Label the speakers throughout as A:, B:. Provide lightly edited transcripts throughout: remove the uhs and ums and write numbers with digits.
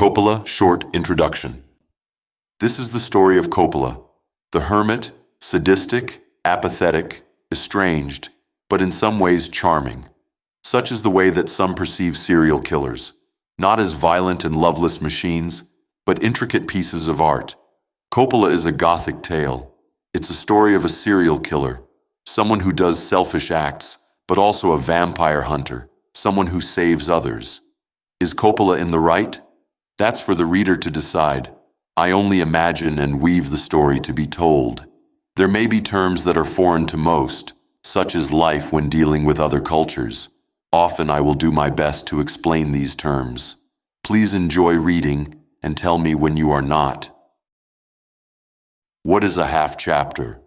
A: Coppola Short Introduction. This is the story of Coppola, the hermit, sadistic, apathetic, estranged, but in some ways charming. Such is the way that some perceive serial killers, not as violent and loveless machines, but intricate pieces of art. Coppola is a Gothic tale. It's a story of a serial killer, someone who does selfish acts, but also a vampire hunter, someone who saves others. Is Coppola in the right? That's for the reader to decide. I only imagine and weave the story to be told. There may be terms that are foreign to most, such as life when dealing with other cultures. Often I will do my best to explain these terms. Please enjoy reading and tell me when you are not. What is a half chapter?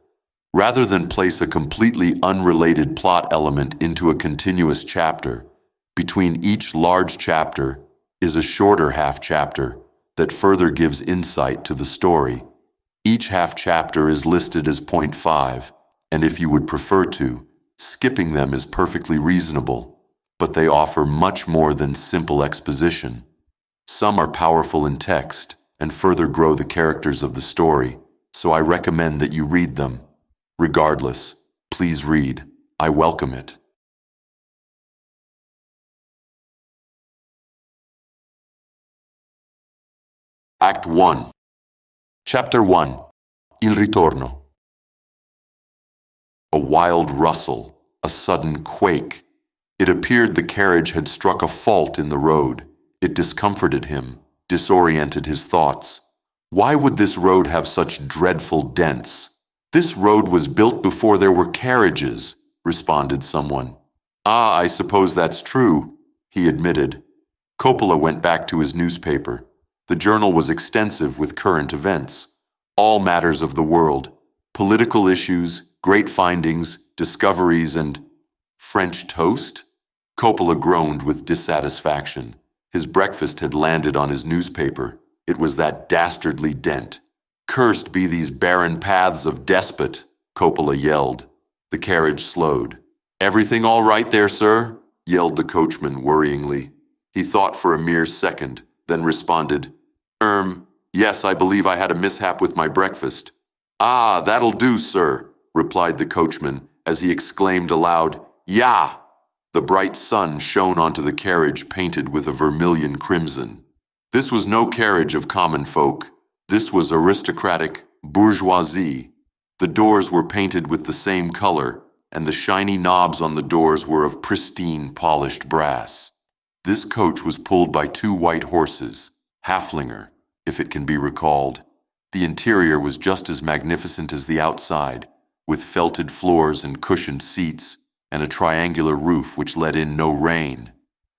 A: Rather than place a completely unrelated plot element into a continuous chapter, between each large chapter is a shorter half chapter that further gives insight to the story. Each half chapter is listed as 0.5, and if you would prefer to, skipping them is perfectly reasonable, but they offer much more than simple exposition. Some are powerful in text and further grow the characters of the story, so I recommend that you read them. Regardless, please read. I welcome it. Act 1. Chapter 1. Il Ritorno. A wild rustle, a sudden quake. It appeared the carriage had struck a fault in the road. It discomforted him, disoriented his thoughts. Why would this road have such dreadful dents? This road was built before there were carriages, responded someone. Ah, I suppose that's true, he admitted. Coppola went back to his newspaper. The journal was extensive with current events, all matters of the world, political issues, great findings, discoveries, and French toast? Coppola groaned with dissatisfaction. His breakfast had landed on his newspaper. It was that dastardly dent. Cursed be these barren paths of despot, Coppola yelled. The carriage slowed. Everything all right there, sir? Yelled the coachman worryingly. He thought for a mere second, then responded, Yes, I believe I had a mishap with my breakfast. Ah, that'll do, sir, replied the coachman as he exclaimed aloud, Yah! The bright sun shone onto the carriage painted with a vermilion crimson. This was no carriage of common folk. This was aristocratic bourgeoisie. The doors were painted with the same color, and the shiny knobs on the doors were of pristine, polished brass. This coach was pulled by 2 white horses, Haflinger, if it can be recalled. The interior was just as magnificent as the outside, with felted floors and cushioned seats, and a triangular roof which let in no rain.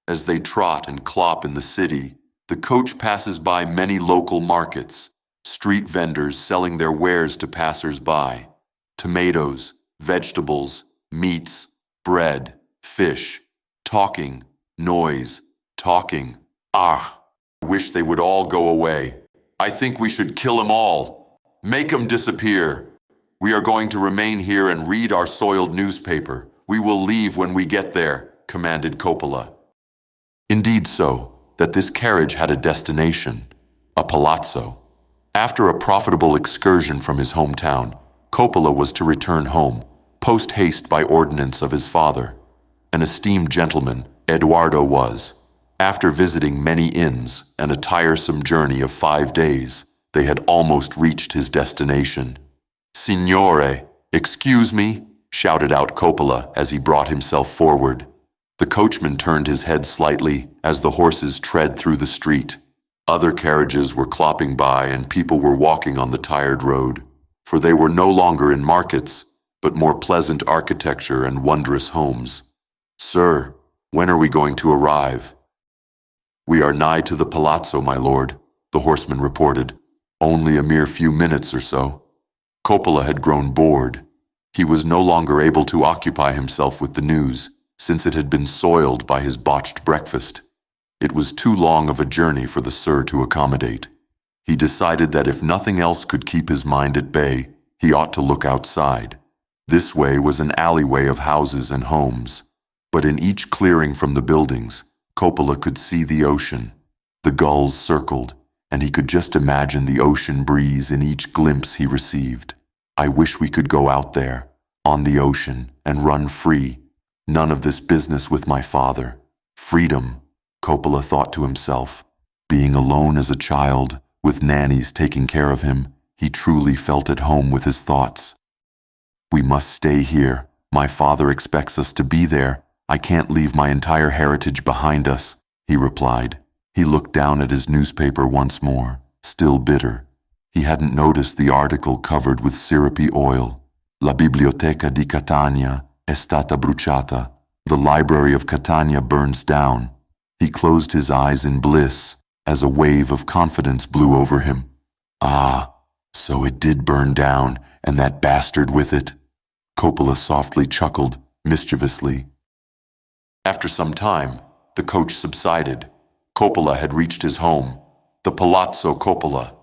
A: As they trot and clop in the city, the coach passes by many local markets, street vendors selling their wares to passers-by. Tomatoes, vegetables, meats, bread, fish, talking, noise, talking. Ah! I wish they would all go away. I think we should kill 'em all. Make 'em disappear. We are going to remain here and read our soiled newspaper. We will leave when we get there, commanded Coppola. Indeed so, that this carriage had a destination, a palazzo. After a profitable excursion from his hometown, Coppola was to return home, post-haste by ordinance of his father. An esteemed gentleman, Eduardo was. After visiting many inns and a tiresome journey of 5 days, they had almost reached his destination. Signore, excuse me, shouted out Coppola as he brought himself forward. The coachman turned his head slightly as the horses tread through the street. Other carriages were clopping by and people were walking on the tired road, for they were no longer in markets, but more pleasant architecture and wondrous homes. Sir, when are we going to arrive? We are nigh to the palazzo, my lord, the horseman reported. Only a mere few minutes or so. Coppola had grown bored. He was no longer able to occupy himself with the news, since it had been soiled by his botched breakfast. It was too long of a journey for the sir to accommodate. He decided that if nothing else could keep his mind at bay, he ought to look outside. This way was an alleyway of houses and homes, but in each clearing from the buildings, Coppola could see the ocean. The gulls circled, and he could just imagine the ocean breeze in each glimpse he received. I wish we could go out there, on the ocean, and run free. None of this business with my father. Freedom, Coppola thought to himself. Being alone as a child, with nannies taking care of him, he truly felt at home with his thoughts. We must stay here. My father expects us to be there. I can't leave my entire heritage behind us, he replied. He looked down at his newspaper once more, still bitter. He hadn't noticed the article covered with syrupy oil. La biblioteca di Catania è stata bruciata. The library of Catania burns down. He closed his eyes in bliss as a wave of confidence blew over him. Ah, so it did burn down, and that bastard with it. Coppola softly chuckled, mischievously. After some time, the coach subsided. Coppola had reached his home, the Palazzo Coppola.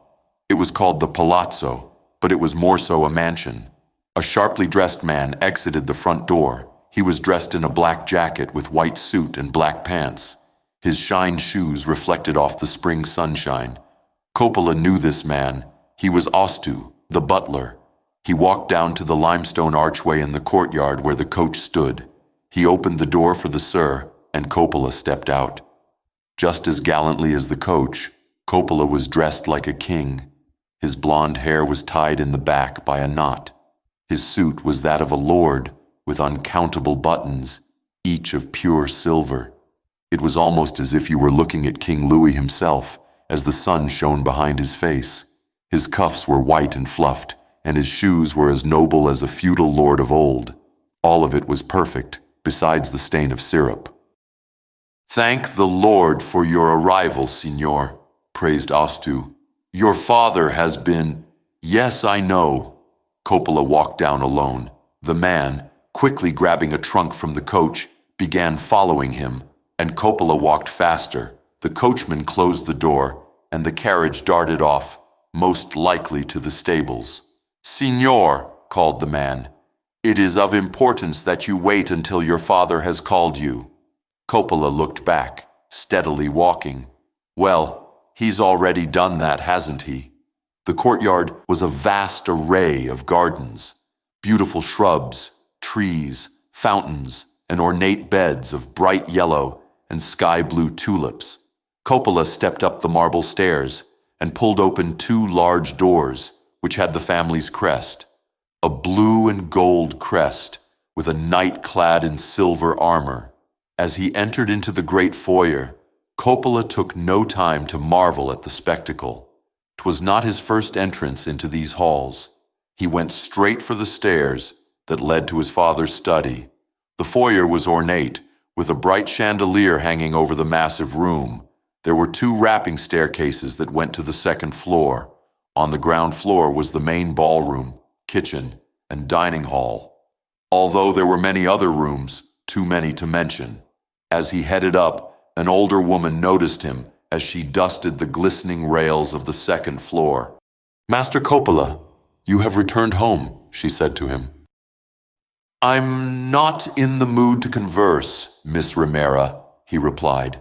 A: It was called the Palazzo, but it was more so a mansion. A sharply dressed man exited the front door. He was dressed in a black jacket with white suit and black pants. His shined shoes reflected off the spring sunshine. Coppola knew this man. He was Ostu, the butler. He walked down to the limestone archway in the courtyard where the coach stood. He opened the door for the sir, and Coppola stepped out. Just as gallantly as the coach, Coppola was dressed like a king. His blonde hair was tied in the back by a knot. His suit was that of a lord, with uncountable buttons, each of pure silver. It was almost as if you were looking at King Louis himself, as the sun shone behind his face. His cuffs were white and fluffed, and his shoes were as noble as a feudal lord of old. All of it was perfect, besides the stain of syrup. "Thank the Lord for your arrival, signor," praised Ostu. "Your father has been—" "Yes, I know." Coppola walked down alone. The man, quickly grabbing a trunk from the coach, began following him, and Coppola walked faster. The coachman closed the door, and the carriage darted off, most likely to the stables. "Signor," called the man, "it is of importance that you wait until your father has called you." Coppola looked back, steadily walking. "Well, he's already done that, hasn't he?" The courtyard was a vast array of gardens, beautiful shrubs, trees, fountains, and ornate beds of bright yellow and sky-blue tulips. Coppola stepped up the marble stairs and pulled open two large doors, which had the family's crest, a blue and gold crest with a knight clad in silver armor. As he entered into the great foyer, Coppola took no time to marvel at the spectacle. 'Twas not his first entrance into these halls. He went straight for the stairs that led to his father's study. The foyer was ornate, with a bright chandelier hanging over the massive room. There were two wrapping staircases that went to the second floor. On the ground floor was the main ballroom, kitchen, and dining hall. Although there were many other rooms, too many to mention. As he headed up, an older woman noticed him as she dusted the glistening rails of the second floor. "Master Coppola, you have returned home," she said to him. "I'm not in the mood to converse, Miss Ramera," he replied.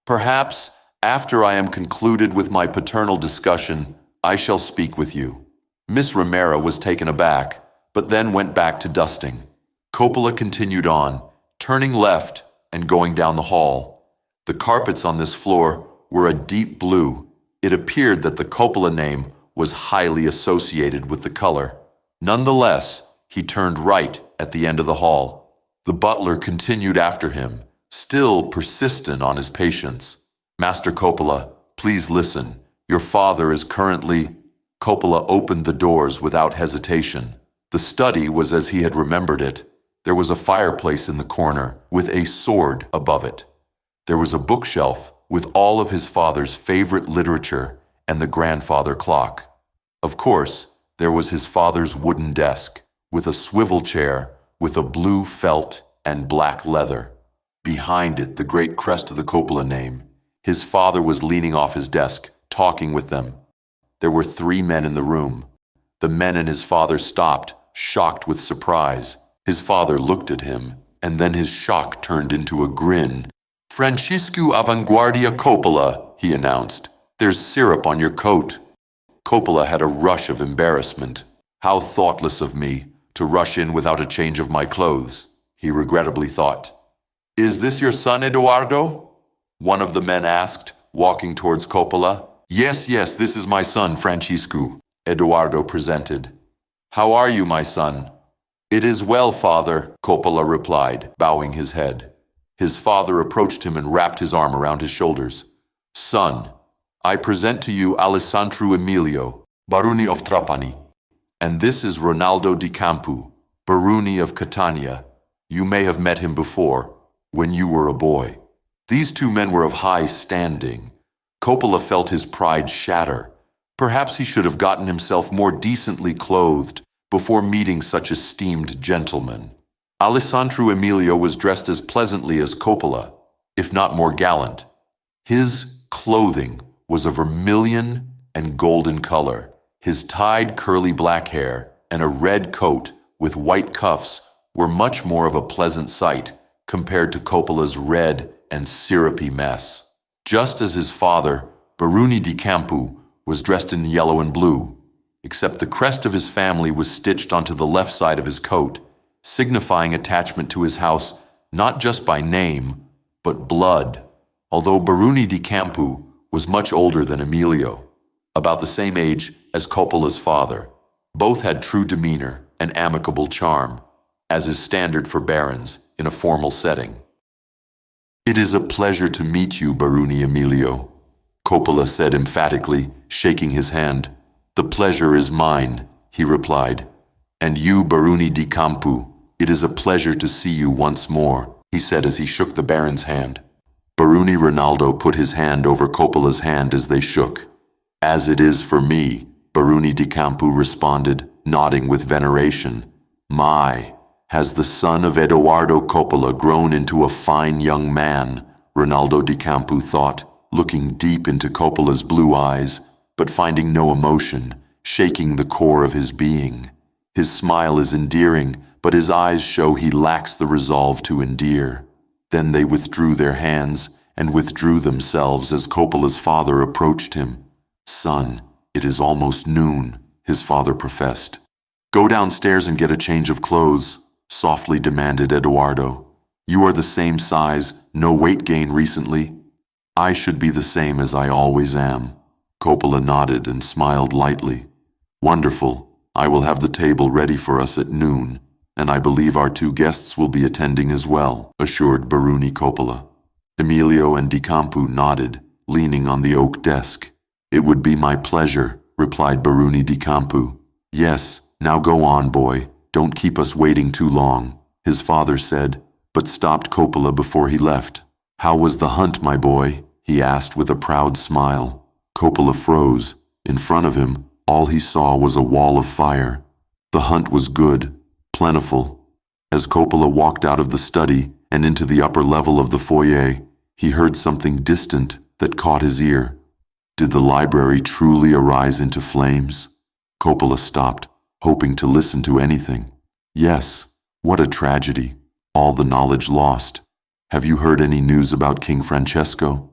A: "Perhaps, after I am concluded with my paternal discussion, I shall speak with you." Miss Ramera was taken aback, but then went back to dusting. Coppola continued on, turning left and going down the hall. The carpets on this floor were a deep blue. It appeared that the Coppola name was highly associated with the color. Nonetheless, he turned right at the end of the hall. The butler continued after him, still persistent on his patience. "Master Coppola, please listen. Your father is currently—" Coppola opened the doors without hesitation. The study was as he had remembered it. There was a fireplace in the corner with a sword above it. There was a bookshelf with all of his father's favorite literature and the grandfather clock. Of course, there was his father's wooden desk with a swivel chair with a blue felt and black leather. Behind it, the great crest of the Coppola name. His father was leaning off his desk, talking with them. There were 3 men in the room. The men and his father stopped, shocked with surprise. His father looked at him, and then his shock turned into a grin. "Francisco Avanguardia Coppola," he announced. "There's syrup on your coat." Coppola had a rush of embarrassment. How thoughtless of me to rush in without a change of my clothes, he regrettably thought. "Is this your son, Eduardo?" one of the men asked, walking towards Coppola. Yes, this is my son, Francisco," Eduardo presented. "How are you, my son?" "It is well, father," Coppola replied, bowing his head. His father approached him and wrapped his arm around his shoulders. "Son, I present to you Alessandro Emilio, Baroni of Trapani. And this is Ronaldo di Campo, Baroni of Catania. You may have met him before, when you were a boy." These two men were of high standing. Coppola felt his pride shatter. Perhaps he should have gotten himself more decently clothed before meeting such esteemed gentlemen. Alessandro Emilio was dressed as pleasantly as Coppola, if not more gallant. His clothing was a vermilion and golden color. His tied curly black hair and a red coat with white cuffs were much more of a pleasant sight compared to Coppola's red and syrupy mess. Just as his father, Baroni di Campo, was dressed in yellow and blue, except the crest of his family was stitched onto the left side of his coat, signifying attachment to his house not just by name, but blood. Although Baroni di Campo was much older than Emilio, about the same age as Coppola's father, both had true demeanor and amicable charm, as is standard for barons in a formal setting. "It is a pleasure to meet you, Baroni Emilio," Coppola said emphatically, shaking his hand. "The pleasure is mine," he replied. "And you, Baroni di Campo, it is a pleasure to see you once more," he said as he shook the baron's hand. Baroni Ronaldo put his hand over Coppola's hand as they shook. "As it is for me," Baroni di Campo responded, nodding with veneration. "My, has the son of Edoardo Coppola grown into a fine young man," Ronaldo di Campo thought, looking deep into Coppola's blue eyes, but finding no emotion, shaking the core of his being. His smile is endearing, but his eyes show he lacks the resolve to endear. Then they withdrew their hands and withdrew themselves as Coppola's father approached him. "Son, it is almost noon," his father professed. "Go downstairs and get a change of clothes," softly demanded Eduardo. "You are the same size, no weight gain recently." "I should be the same as I always am." Coppola nodded and smiled lightly. "Wonderful. I will have the table ready for us at noon, and I believe our two guests will be attending as well," assured Baroni Coppola. Emilio and Di Campo nodded, leaning on the oak desk. "It would be my pleasure," replied Baroni Di Campo. "Yes, now go on, boy. Don't keep us waiting too long," his father said, but stopped Coppola before he left. "How was the hunt, my boy?" he asked with a proud smile. Coppola froze. In front of him, all he saw was a wall of fire. The hunt was good, plentiful. As Coppola walked out of the study and into the upper level of the foyer, he heard something distant that caught his ear. Did the library truly arise into flames? Coppola stopped, hoping to listen to anything. Yes, what a tragedy. All the knowledge lost. Have you heard any news about King Francesco?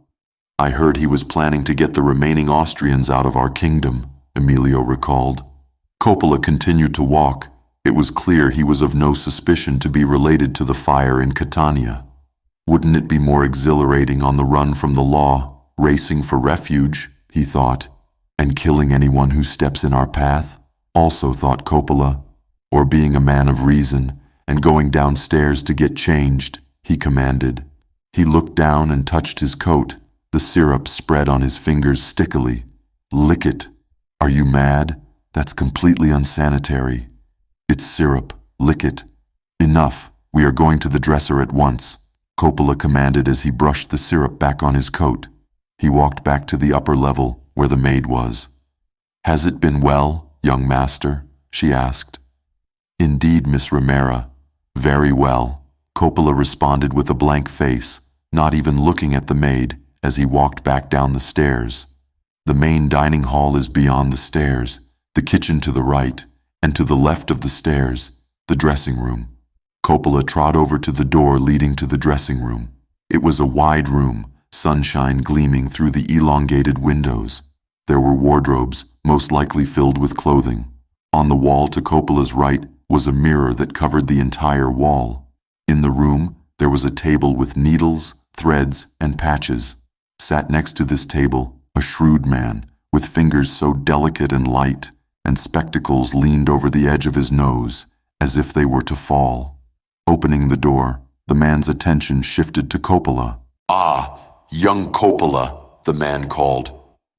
A: I heard he was planning to get the remaining Austrians out of our kingdom, Emilio recalled. Coppola continued to walk. It was clear he was of no suspicion to be related to the fire in Catania. Wouldn't it be more exhilarating on the run from the law, racing for refuge, he thought, and killing anyone who steps in our path, also thought Coppola, or being a man of reason and going downstairs to get changed, he commanded. He looked down and touched his coat. The syrup spread on his fingers stickily. Lick it. Are you mad? That's completely unsanitary. It's syrup. Lick it. Enough. We are going to the dresser at once, Coppola commanded as he brushed the syrup back on his coat. He walked back to the upper level where the maid was. Has it been well, young master? She asked. Indeed, Miss Romera. Very well, Coppola responded with a blank face, not even looking at the maid as he walked back down the stairs. The main dining hall is beyond the stairs, the kitchen to the right, and to the left of the stairs, the dressing room. Coppola trod over to the door leading to the dressing room. It was a wide room, sunshine gleaming through the elongated windows. There were wardrobes, most likely filled with clothing. On the wall to Coppola's right was a mirror that covered the entire wall. In the room, there was a table with needles, threads, and patches. Sat next to this table, a shrewd man, with fingers so delicate and light, and spectacles leaned over the edge of his nose, as if they were to fall. Opening the door, the man's attention shifted to Coppola. "Ah, young Coppola," the man called.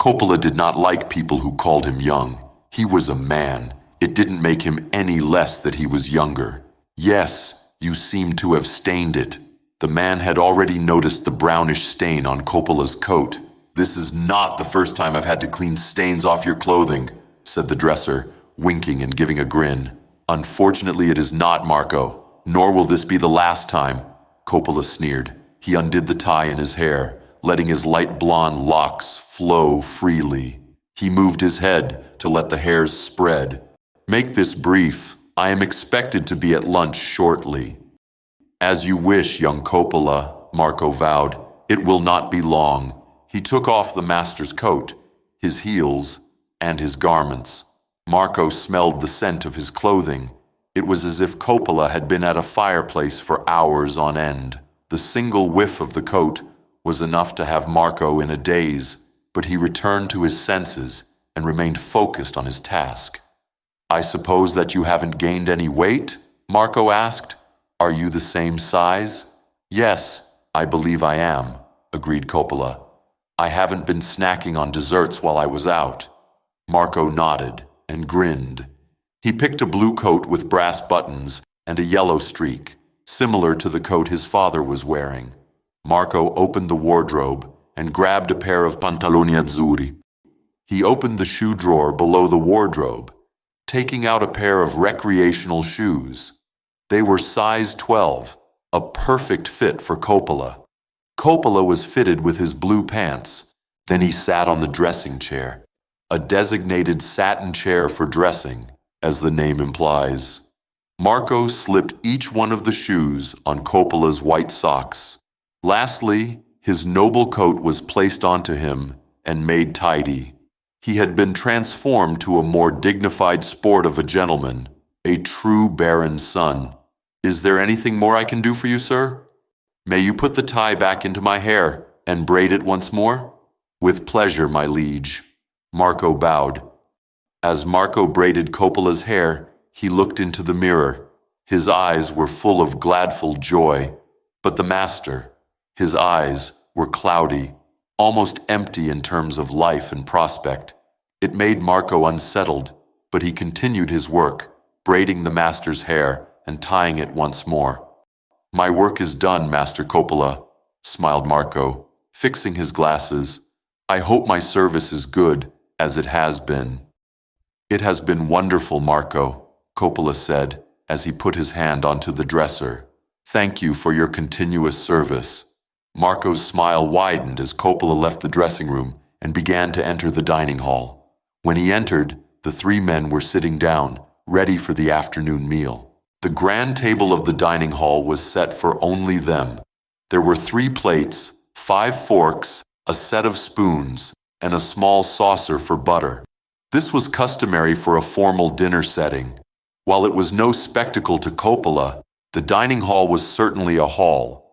A: Coppola did not like people who called him young. He was a man. It didn't make him any less that he was younger. "Yes, you seem to have stained it." The man had already noticed the brownish stain on Coppola's coat. "This is not the first time I've had to clean stains off your clothing," said the dresser, winking and giving a grin. "Unfortunately, it is not, Marco, nor will this be the last time," Coppola sneered. He undid the tie in his hair, letting his light blonde locks flow freely. He moved his head to let the hairs spread. "Make this brief. I am expected to be at lunch shortly." "As you wish, young Coppola," Marco vowed. "It will not be long." He took off the master's coat, his heels, and his garments. Marco smelled the scent of his clothing. It was as if Coppola had been at a fireplace for hours on end. The single whiff of the coat was enough to have Marco in a daze, but he returned to his senses and remained focused on his task. "I suppose that you haven't gained any weight?" Marco asked. "Are you the same size?" "Yes, I believe I am," agreed Coppola. "I haven't been snacking on desserts while I was out." Marco nodded and grinned. He picked a blue coat with brass buttons and a yellow streak, similar to the coat his father was wearing. Marco opened the wardrobe and grabbed a pair of pantaloni azzurri. He opened the shoe drawer below the wardrobe, taking out a pair of recreational shoes. They were size 12, a perfect fit for Coppola. Coppola was fitted with his blue pants. Then he sat on the dressing chair, a designated satin chair for dressing, as the name implies. Marco slipped each one of the shoes on Coppola's white socks. Lastly, his noble coat was placed onto him and made tidy. He had been transformed to a more dignified sport of a gentleman, a true baron's son. "Is there anything more I can do for you, sir?" "May you put the tie back into my hair and braid it once more?" "With pleasure, my liege." Marco bowed. As Marco braided Coppola's hair, he looked into the mirror. His eyes were full of gladful joy. But the master, his eyes were cloudy, almost empty in terms of life and prospect. It made Marco unsettled, but he continued his work, braiding the master's hair and tying it once more. "My work is done, Master Coppola," smiled Marco, fixing his glasses. "I hope my service is good, as it has been." "It has been wonderful, Marco," Coppola said, as he put his hand onto the dresser. "Thank you for your continuous service." Marco's smile widened as Coppola left the dressing room and began to enter the dining hall. When he entered, the three men were sitting down, ready for the afternoon meal. The grand table of the dining hall was set for only them. There were 3 plates, 5 forks, a set of spoons, and a small saucer for butter. This was customary for a formal dinner setting. While it was no spectacle to Coppola, the dining hall was certainly a hall.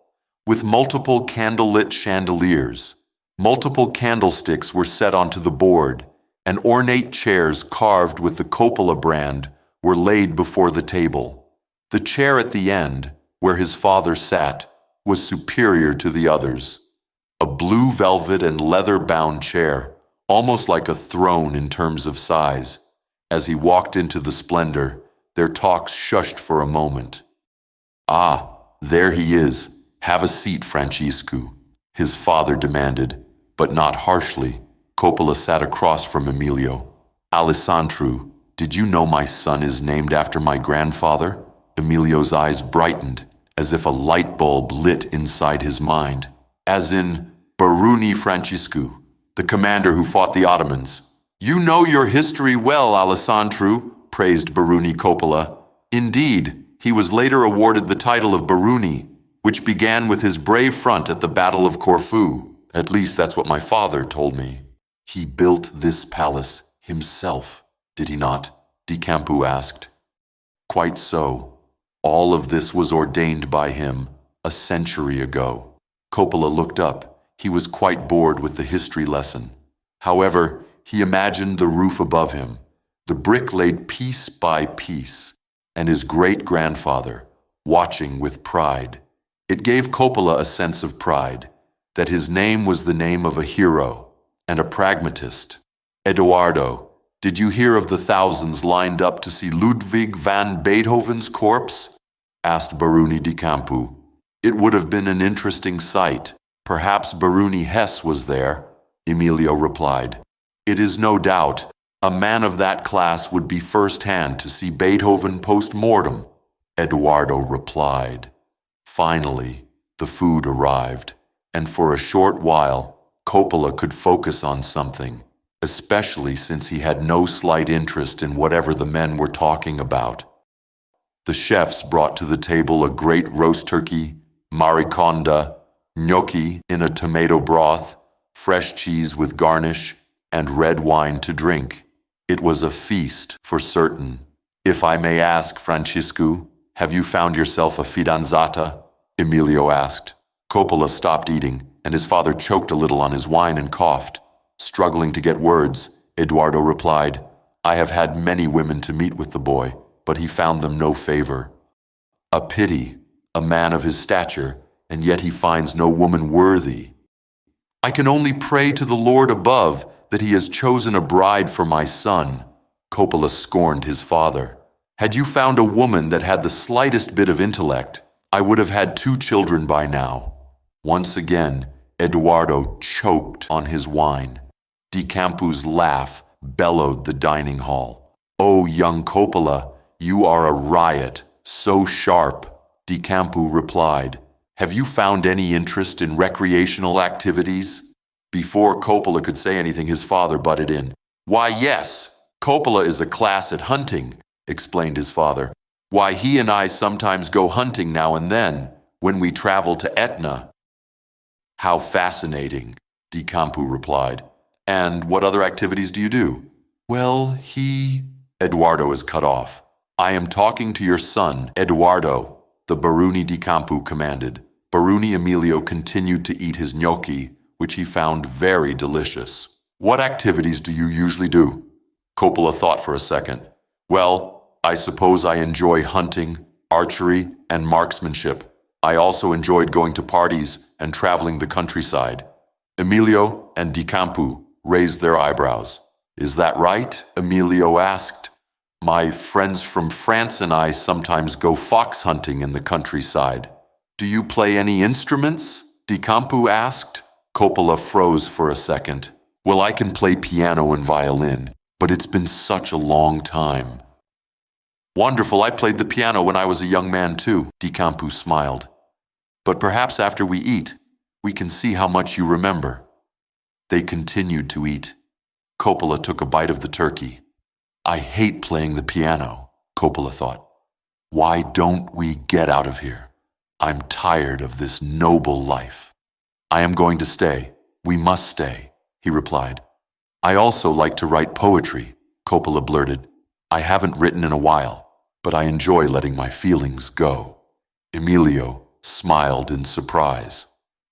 A: With multiple candlelit chandeliers, multiple candlesticks were set onto the board, and ornate chairs carved with the Coppola brand were laid before the table. The chair at the end, where his father sat, was superior to the others. A blue velvet and leather-bound chair, almost like a throne in terms of size. As he walked into the splendor, their talks shushed for a moment. "Ah, there he is. Have a seat, Francesco," his father demanded, but not harshly. Coppola sat across from Emilio. "Alessandro, did you know my son is named after my grandfather?" Emilio's eyes brightened, as if a light bulb lit inside his mind. "As in Baroni Francesco, the commander who fought the Ottomans." "You know your history well, Alessandro," praised Baroni Coppola. "Indeed, he was later awarded the title of Baroni, which began with his brave front at the Battle of Corfu, At least that's what my father told me. He built this palace himself, did he not? Di Campo asked. Quite so. All of this was ordained by him a century ago. Coppola looked up. He was quite bored with the history lesson. However, he imagined the roof above him, the brick laid piece by piece, and his great-grandfather, watching with pride. It gave Coppola a sense of pride, that his name was the name of a hero and a pragmatist. Eduardo, did you hear of the thousands lined up to see Ludwig van Beethoven's corpse? Asked Baruni di Campo. It would have been an interesting sight. Perhaps Baruni Hesse was there, Emilio replied. It is no doubt. A man of that class would be first-hand to see Beethoven post-mortem, Eduardo replied. Finally, the food arrived, and for a short while, Coppola could focus on something, especially since he had no slight interest in whatever the men were talking about. The chefs brought to the table a great roast turkey, mariconda, gnocchi in a tomato broth, fresh cheese with garnish, and red wine to drink. It was a feast for certain. If I may ask, Francisco, have you found yourself a fidanzata? Emilio asked. Coppola stopped eating, and his father choked a little on his wine and coughed. Struggling to get words, Eduardo replied, I have had many women to meet with the boy, but he found them no favor. A pity, a man of his stature, and yet he finds no woman worthy. I can only pray to the Lord above that he has chosen a bride for my son. Coppola scorned his father. Had you found a woman that had the slightest bit of intellect, I would have had 2 children by now. Once again, Eduardo choked on his wine. Di Campo's laugh bellowed the dining hall. Oh, young Coppola, you are a riot, so sharp. Di Campo replied. Have you found any interest in recreational activities? Before Coppola could say anything, his father butted in. Why, yes, Coppola is a class at hunting, explained his father. Why, he and I sometimes go hunting now and then, when we travel to Etna. How fascinating, Di Campo replied. And what other activities do you do? Well, Eduardo is cut off. I am talking to your son, Eduardo, the Baruni di Campo commanded. Baruni Emilio continued to eat his gnocchi, which he found very delicious. What activities do you usually do? Coppola thought for a second. Well, I suppose I enjoy hunting, archery, and marksmanship. I also enjoyed going to parties and traveling the countryside. Emilio and Di Campo raised their eyebrows. Is that right? Emilio asked. My friends from France and I sometimes go fox hunting in the countryside. Do you play any instruments? Di Campo asked. Coppola froze for a second. Well, I can play piano and violin, but it's been such a long time. Wonderful, I played the piano when I was a young man too, Di Campo smiled. But perhaps after we eat, we can see how much you remember. They continued to eat. Coppola took a bite of the turkey. I hate playing the piano, Coppola thought. Why don't we get out of here? I'm tired of this noble life. I am going to stay. We must stay, he replied. I also like to write poetry, Coppola blurted. I haven't written in a while, but I enjoy letting my feelings go. Emilio smiled in surprise.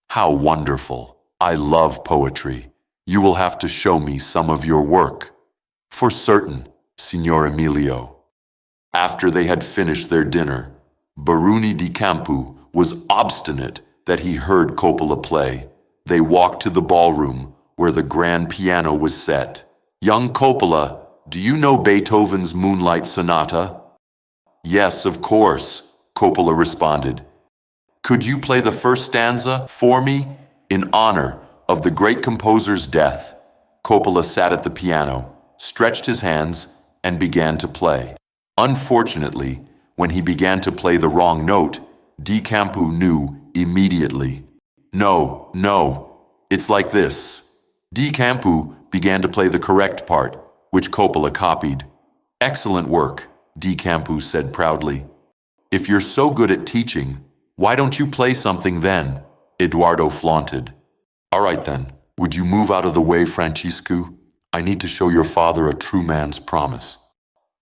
A: How wonderful. I love poetry. You will have to show me some of your work. For certain, Signor Emilio. After they had finished their dinner, Baruni di Campo was obstinate that he heard Coppola play. They walked to the ballroom where the grand piano was set. Young Coppola, do you know Beethoven's Moonlight Sonata? Yes, of course, Coppola responded. Could you play the first stanza for me in honor of the great composer's death? Coppola sat at the piano, stretched his hands, and began to play. Unfortunately, when he began to play the wrong note, Di Campo knew immediately. No, it's like this. Di Campo began to play the correct part, which Coppola copied. Excellent work, Di Campo said proudly. If you're so good at teaching, why don't you play something then? Eduardo flaunted. All right then, would you move out of the way, Francisco? I need to show your father a true man's promise.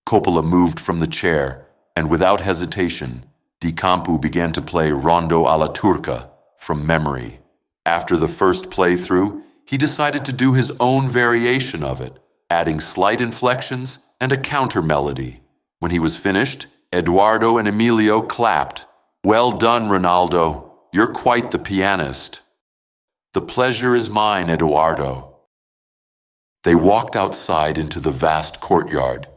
A: Coppola moved from the chair, and without hesitation, Di Campo began to play Rondo alla Turca from memory. After the first playthrough, he decided to do his own variation of it, adding slight inflections and a counter melody. When he was finished, Eduardo and Emilio clapped. "Well done, Ronaldo. You're quite the pianist." "The pleasure is mine, Eduardo." They walked outside into the vast courtyard.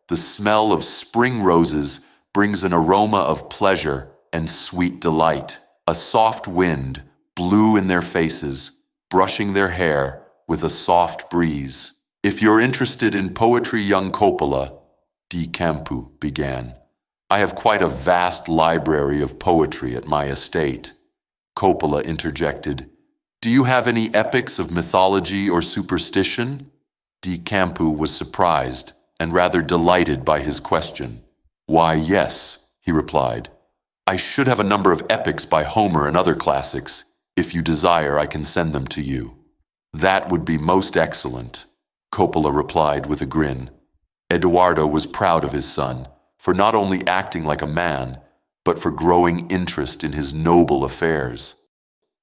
A: The smell of spring roses brings an aroma of pleasure and sweet delight. A soft wind blew in their faces, brushing their hair with a soft breeze. "If you're interested in poetry, young Coppola," Di Campo began, "I have quite a vast library of poetry at my estate." Coppola interjected, "Do you have any epics of mythology or superstition?" Di Campo was surprised and rather delighted by his question. "Why, yes," he replied. "I should have a number of epics by Homer and other classics. If you desire, I can send them to you." "That would be most excellent," Coppola replied with a grin. Eduardo was proud of his son for not only acting like a man, but for growing interest in his noble affairs.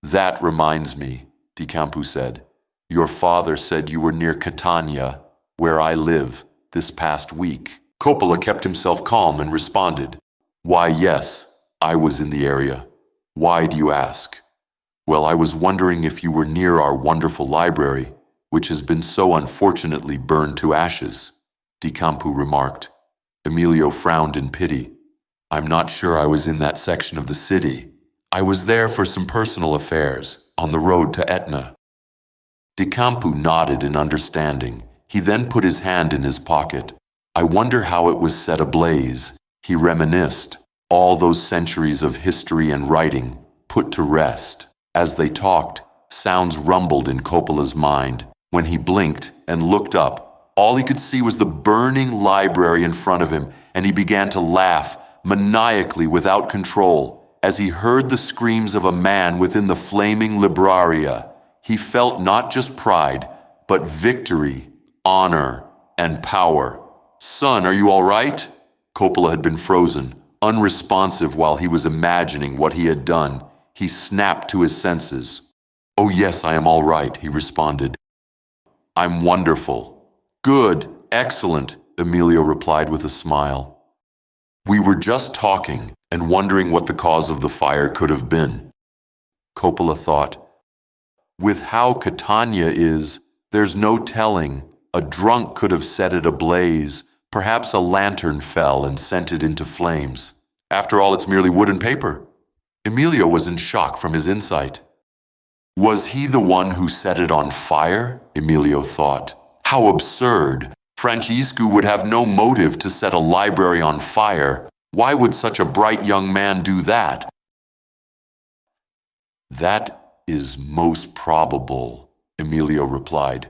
A: "That reminds me," Di Campo said. "Your father said you were near Catania, where I live, this past week." Coppola kept himself calm and responded, "Why, yes, I was in the area. Why do you ask?" "Well, I was wondering if you were near our wonderful library, which has been so unfortunately burned to ashes," Di Campo remarked. Emilio frowned in pity. "I'm not sure I was in that section of the city. I was there for some personal affairs, on the road to Etna." Di Campo nodded in understanding. He then put his hand in his pocket. "I wonder how it was set ablaze." He reminisced, all those centuries of history and writing put to rest. As they talked, sounds rumbled in Coppola's mind. When he blinked and looked up, all he could see was the burning library in front of him, and he began to laugh, maniacally without control, as he heard the screams of a man within the flaming libraria. He felt not just pride, but victory, honor, and power. "Son, are you all right?" Coppola had been frozen, unresponsive while he was imagining what he had done. He snapped to his senses. "Oh yes, I am all right," he responded. "I'm wonderful." "Good, excellent," Emilio replied with a smile. "We were just talking and wondering what the cause of the fire could have been." Coppola thought, "With how Catania is, there's no telling. A drunk could have set it ablaze. Perhaps a lantern fell and sent it into flames. After all, it's merely wood and paper." Emilio was in shock from his insight. Was he the one who set it on fire? Emilio thought. How absurd! Francisco would have no motive to set a library on fire. Why would such a bright young man do that? "That is most probable," Emilio replied.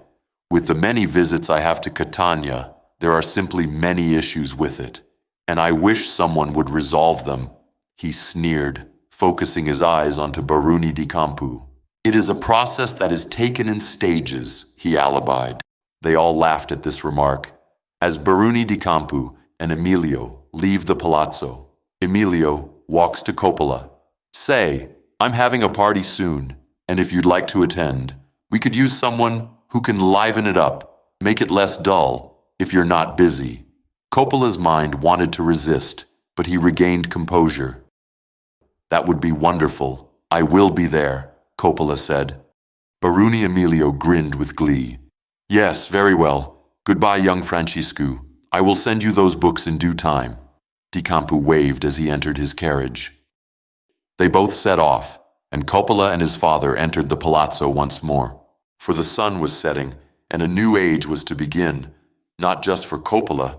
A: "With the many visits I have to Catania, there are simply many issues with it, and I wish someone would resolve them." He sneered, focusing his eyes onto Baruni di Campo. "It is a process that is taken in stages," he alibied. They all laughed at this remark. As Baruni di Campo and Emilio leave the palazzo, Emilio walks to Coppola. "Say, I'm having a party soon, and if you'd like to attend, we could use someone who can liven it up, make it less dull, if you're not busy." Coppola's mind wanted to resist, but he regained composure. "That would be wonderful. I will be there," Coppola said. Baruni Emilio grinned with glee. "Yes, very well. Goodbye, young Francisco. I will send you those books in due time." Di Campo waved as he entered his carriage. They both set off, and Coppola and his father entered the palazzo once more. For the sun was setting, and a new age was to begin, not just for Coppola,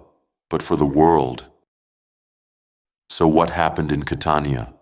A: but for the world. So what happened in Catania?